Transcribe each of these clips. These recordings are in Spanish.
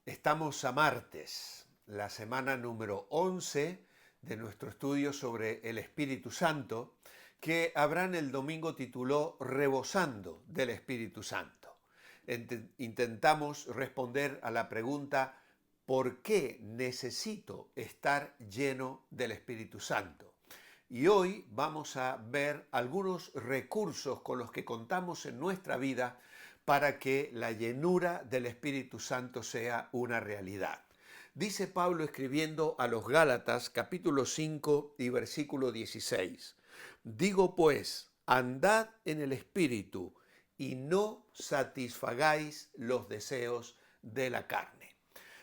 Estamos a martes, la semana número 11 de nuestro estudio sobre el Espíritu Santo, que Abraham el domingo tituló Rebosando del Espíritu Santo. Intentamos responder a la pregunta ¿por qué necesito estar lleno del Espíritu Santo? Y hoy vamos a ver algunos recursos con los que contamos en nuestra vida para que la llenura del Espíritu Santo sea una realidad. Dice Pablo escribiendo a los Gálatas capítulo 5 y versículo 16. Digo pues, andad en el Espíritu y no satisfagáis los deseos de la carne.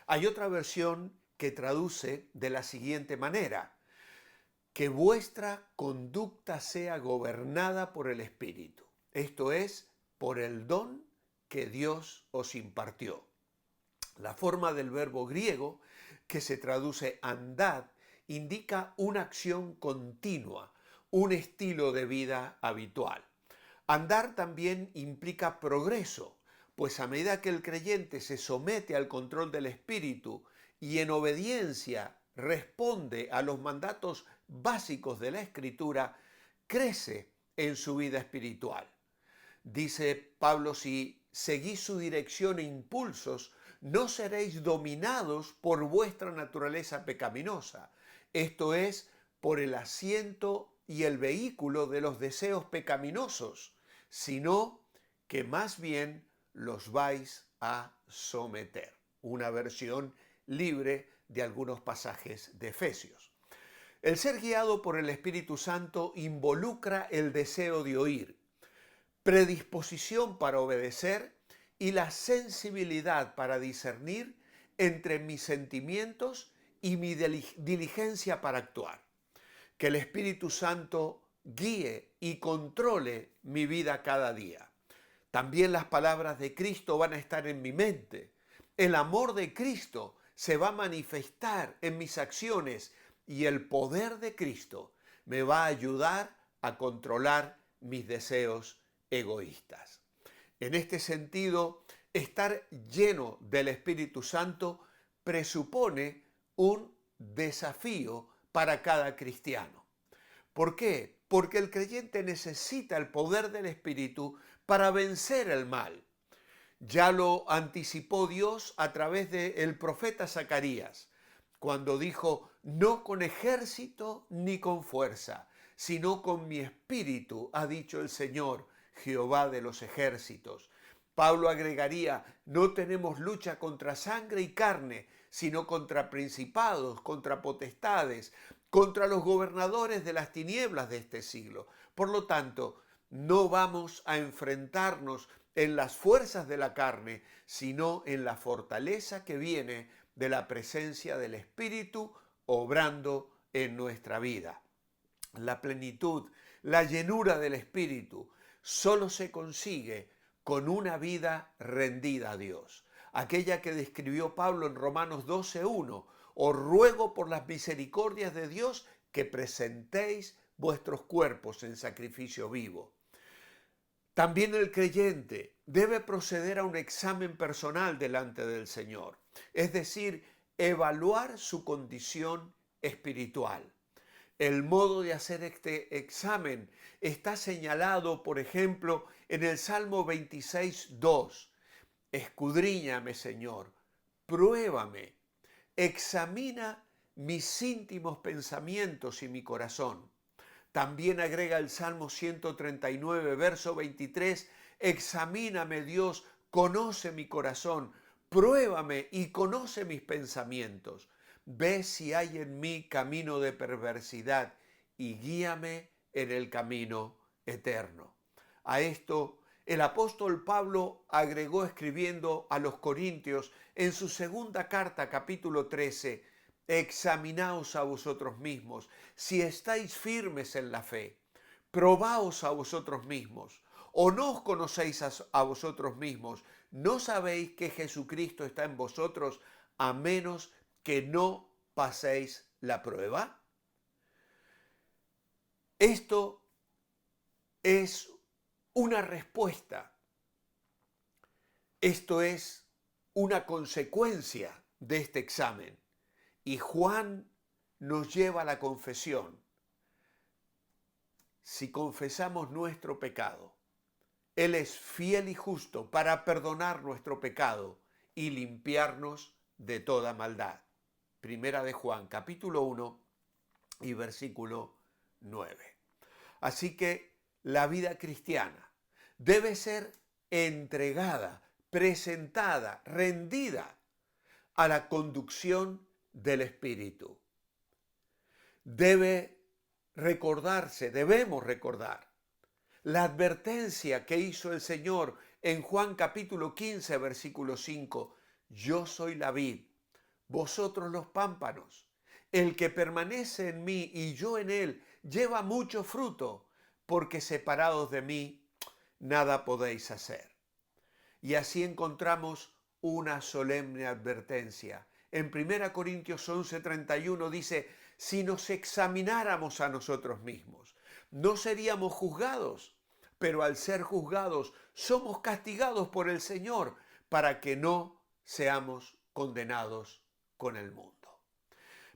Hay otra versión que traduce de la siguiente manera: que vuestra conducta sea gobernada por el Espíritu, esto es, por el don que Dios os impartió. La forma del verbo griego, que se traduce andad, indica una acción continua, un estilo de vida habitual. Andar también implica progreso, pues a medida que el creyente se somete al control del Espíritu y en obediencia responde a los mandatos básicos de la Escritura, crece en su vida espiritual. Dice Pablo, si seguís su dirección e impulsos, no seréis dominados por vuestra naturaleza pecaminosa, esto es, por el asiento y el vehículo de los deseos pecaminosos, sino que más bien los vais a someter. Una versión libre de algunos pasajes de Efesios. El ser guiado por el Espíritu Santo involucra el deseo de oír, predisposición para obedecer y la sensibilidad para discernir entre mis sentimientos y mi diligencia para actuar. Que el Espíritu Santo guíe y controle mi vida cada día. También las palabras de Cristo van a estar en mi mente. El amor de Cristo se va a manifestar en mis acciones y el poder de Cristo me va a ayudar a controlar mis deseos egoístas. En este sentido, estar lleno del Espíritu Santo presupone un desafío para cada cristiano. ¿Por qué? Porque el creyente necesita el poder del Espíritu para vencer el mal. Ya lo anticipó Dios a través del profeta Zacarías, cuando dijo, no con ejército ni con fuerza, sino con mi espíritu, ha dicho el Señor, Jehová de los ejércitos. Pablo agregaría, no tenemos lucha contra sangre y carne, sino contra principados, contra potestades, contra los gobernadores de las tinieblas de este siglo. Por lo tanto, no vamos a enfrentarnos en las fuerzas de la carne, sino en la fortaleza que viene de la presencia del Espíritu obrando en nuestra vida. La plenitud, la llenura del Espíritu solo se consigue con una vida rendida a Dios. Aquella que describió Pablo en Romanos 12:1, os ruego por las misericordias de Dios que presentéis vuestros cuerpos en sacrificio vivo. También el creyente debe proceder a un examen personal delante del Señor, es decir, evaluar su condición espiritual. El modo de hacer este examen está señalado, por ejemplo, en el Salmo 26:2. Escudriñame, Señor, pruébame, examina mis íntimos pensamientos y mi corazón. También agrega el Salmo 139, verso 23, examíname Dios, conoce mi corazón, pruébame y conoce mis pensamientos. Ve si hay en mí camino de perversidad y guíame en el camino eterno. A esto el apóstol Pablo agregó escribiendo a los Corintios en su segunda carta, capítulo 13, examinaos a vosotros mismos, si estáis firmes en la fe, probaos a vosotros mismos, o no os conocéis a vosotros mismos, no sabéis que Jesucristo está en vosotros, a menos que no paséis la prueba. Esto es una respuesta. Esto es una consecuencia de este examen. Y Juan nos lleva a la confesión. Si confesamos nuestro pecado, Él es fiel y justo para perdonar nuestro pecado y limpiarnos de toda maldad. Primera de Juan, capítulo 1 y versículo 9. Así que la vida cristiana debe ser entregada, presentada, rendida a la conducción del Espíritu. Debemos recordar la advertencia que hizo el Señor en Juan capítulo 15, versículo 5. Yo soy la vid, vosotros los pámpanos. El que permanece en mí y yo en él lleva mucho fruto, porque separados de mí nada podéis hacer. Y así encontramos una solemne advertencia. En 1 Corintios 11:31 dice, si nos examináramos a nosotros mismos, no seríamos juzgados, pero al ser juzgados somos castigados por el Señor para que no seamos condenados con el mundo.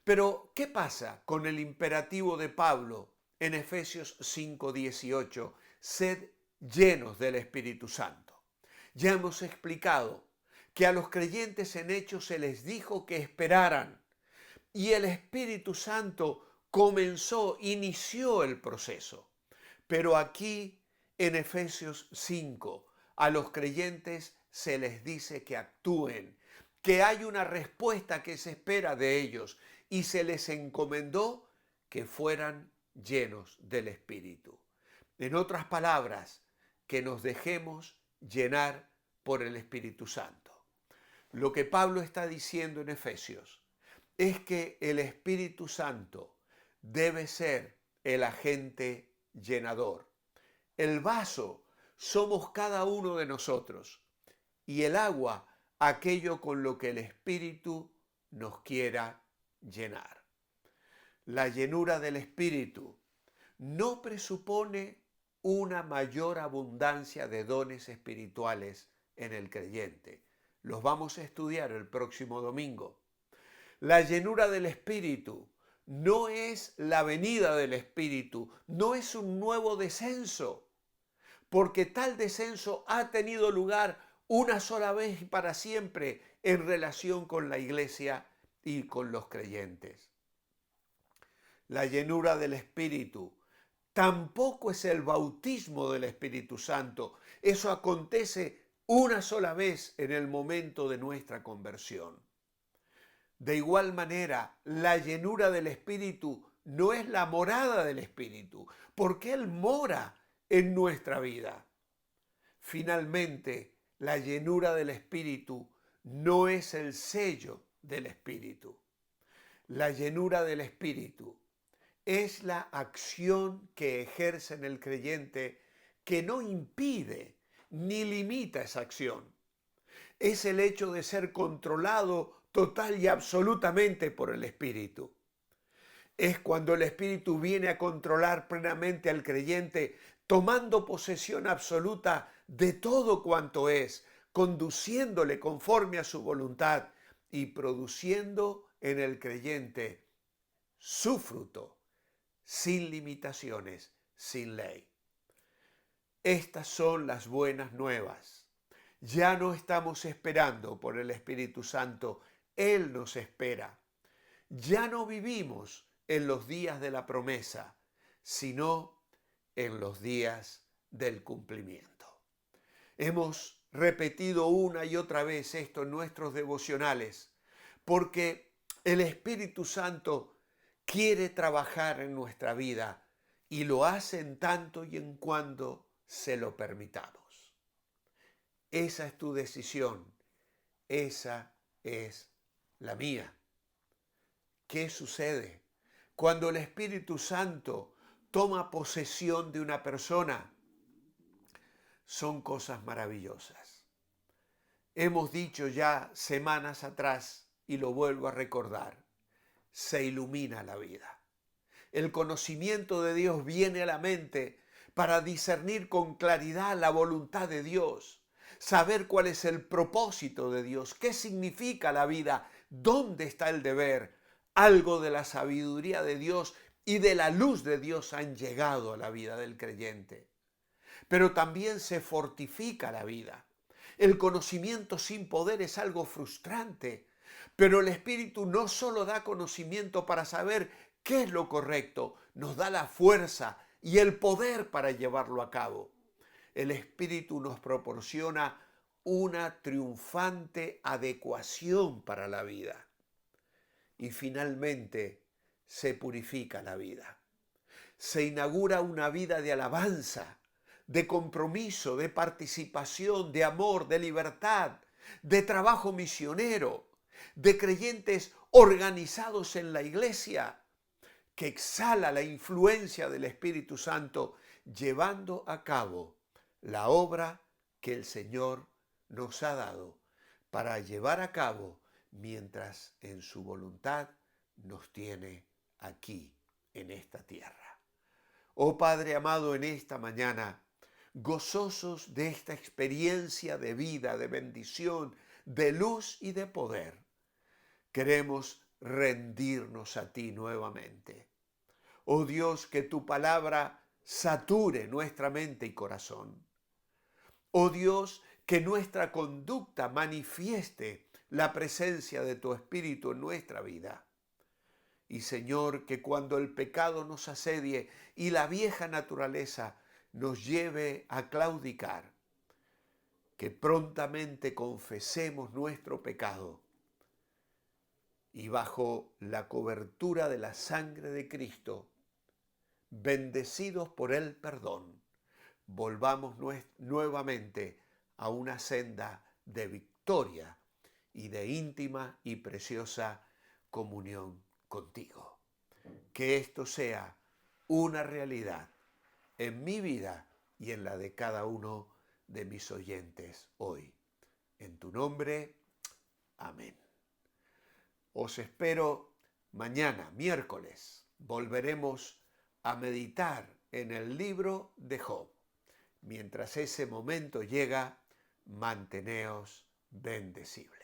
Pero, ¿qué pasa con el imperativo de Pablo en Efesios 5:18? Sed llenos del Espíritu Santo. Ya hemos explicado que a los creyentes en Hechos se les dijo que esperaran y el Espíritu Santo inició el proceso. Pero aquí en Efesios 5 a los creyentes se les dice que actúen, que hay una respuesta que se espera de ellos y se les encomendó que fueran llenos del Espíritu. En otras palabras, que nos dejemos llenar por el Espíritu Santo. Lo que Pablo está diciendo en Efesios es que el Espíritu Santo debe ser el agente llenador. El vaso somos cada uno de nosotros y el agua aquello con lo que el Espíritu nos quiera llenar. La llenura del Espíritu no presupone una mayor abundancia de dones espirituales en el creyente. Los vamos a estudiar el próximo domingo. La llenura del Espíritu no es la venida del Espíritu, no es un nuevo descenso, porque tal descenso ha tenido lugar una sola vez y para siempre en relación con la iglesia y con los creyentes. La llenura del Espíritu tampoco es el bautismo del Espíritu Santo. Eso acontece una sola vez en el momento de nuestra conversión. De igual manera, la llenura del Espíritu no es la morada del Espíritu, porque Él mora en nuestra vida. Finalmente, la llenura del Espíritu no es el sello del Espíritu. La llenura del Espíritu es la acción que ejerce en el creyente que no impide ni limita esa acción. Es el hecho de ser controlado total y absolutamente por el Espíritu. Es cuando el Espíritu viene a controlar plenamente al creyente, tomando posesión absoluta de todo cuanto es, conduciéndole conforme a su voluntad y produciendo en el creyente su fruto, sin limitaciones, sin ley. Estas son las buenas nuevas. Ya no estamos esperando por el Espíritu Santo, Él nos espera. Ya no vivimos en los días de la promesa, sino en los días del cumplimiento. Hemos repetido una y otra vez esto en nuestros devocionales, porque el Espíritu Santo quiere trabajar en nuestra vida y lo hace en tanto y en cuando se lo permitamos. Esa es tu decisión, esa es la mía. ¿Qué sucede cuando el Espíritu Santo toma posesión de una persona? Son cosas maravillosas. Hemos dicho ya semanas atrás, y lo vuelvo a recordar, se ilumina la vida. El conocimiento de Dios viene a la mente para discernir con claridad la voluntad de Dios. saber cuál es el propósito de Dios, qué significa la vida, dónde está el deber. Algo de la sabiduría de Dios y de la luz de Dios han llegado a la vida del creyente. Pero también se fortifica la vida. El conocimiento sin poder es algo frustrante, pero el Espíritu no solo da conocimiento para saber qué es lo correcto, nos da la fuerza y el poder para llevarlo a cabo. El Espíritu nos proporciona una triunfante adecuación para la vida. Y finalmente se purifica la vida. Se inaugura una vida de alabanza, de compromiso, de participación, de amor, de libertad, de trabajo misionero, de creyentes organizados en la iglesia, que exhala la influencia del Espíritu Santo, llevando a cabo la obra que el Señor nos ha dado para llevar a cabo mientras en su voluntad nos tiene aquí en esta tierra. Oh Padre amado, en esta mañana, gozosos de esta experiencia de vida, de bendición, de luz y de poder, queremos rendirnos a ti nuevamente. Oh Dios, que tu palabra sature nuestra mente y corazón. Oh Dios, que nuestra conducta manifieste la presencia de tu Espíritu en nuestra vida. Y Señor, que cuando el pecado nos asedie y la vieja naturaleza nos lleve a claudicar, que prontamente confesemos nuestro pecado y bajo la cobertura de la sangre de Cristo, bendecidos por el perdón, volvamos nuevamente a una senda de victoria y de íntima y preciosa comunión contigo. Que esto sea una realidad en mi vida y en la de cada uno de mis oyentes hoy. En tu nombre, amén. Os espero mañana, miércoles. Volveremos a meditar en el libro de Job. Mientras ese momento llega, manteneos bendecibles.